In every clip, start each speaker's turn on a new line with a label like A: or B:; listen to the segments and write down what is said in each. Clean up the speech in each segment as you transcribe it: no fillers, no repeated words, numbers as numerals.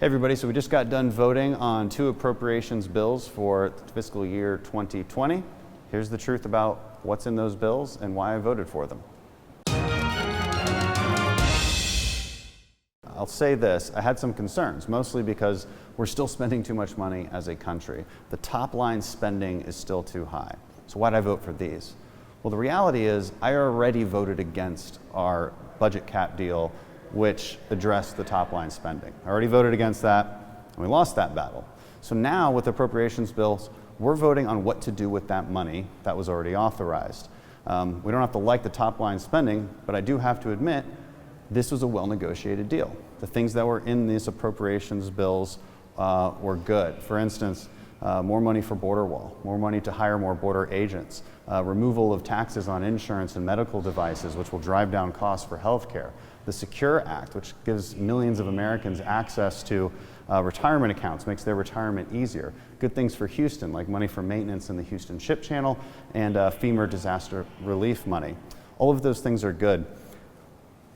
A: Hey everybody, so we just got done voting on 2 appropriations bills for fiscal year 2020. Here's the truth about what's in those bills and why I voted for them. I'll say this, I had some concerns, mostly because we're still spending too much money as a country. The top line spending is still too high. So why did I vote for these? Well, the reality is I already voted against our budget cap deal, which addressed the top line spending. I already voted against that, and we lost that battle. So now with appropriations bills, we're voting on what to do with that money that was already authorized. We don't have to like the top line spending, but I do have to admit, this was a well-negotiated deal. The things that were in these appropriations bills were good. For instance, more money for border wall, more money to hire more border agents, removal of taxes on insurance and medical devices, which will drive down costs for healthcare. The Secure Act, which gives millions of Americans access to retirement accounts, makes their retirement easier. Good things for Houston, like money for maintenance in the Houston Ship Channel and FEMA disaster relief money. All of those things are good.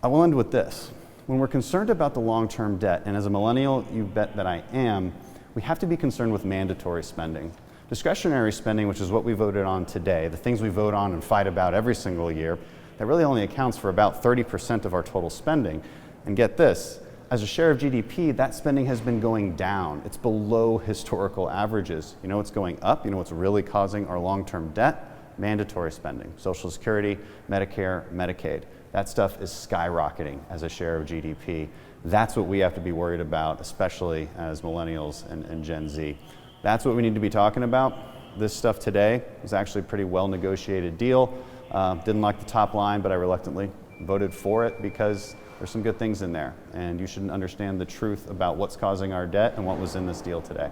A: I will end with this. When we're concerned about the long-term debt, and as a millennial, you bet that I am, we have to be concerned with mandatory spending. Discretionary spending, which is what we voted on today, the things we vote on and fight about every single year, that really only accounts for about 30% of our total spending. And get this, as a share of GDP, that spending has been going down. It's below historical averages. You know what's going up? You know what's really causing our long-term debt? Mandatory spending. Social Security, Medicare, Medicaid. That stuff is skyrocketing as a share of GDP. That's what we have to be worried about, especially as millennials and Gen Z. That's what we need to be talking about. This stuff today is actually a pretty well-negotiated deal. Didn't like the top line, but I reluctantly voted for it because there's some good things in there. And you should understand the truth about what's causing our debt and what was in this deal today.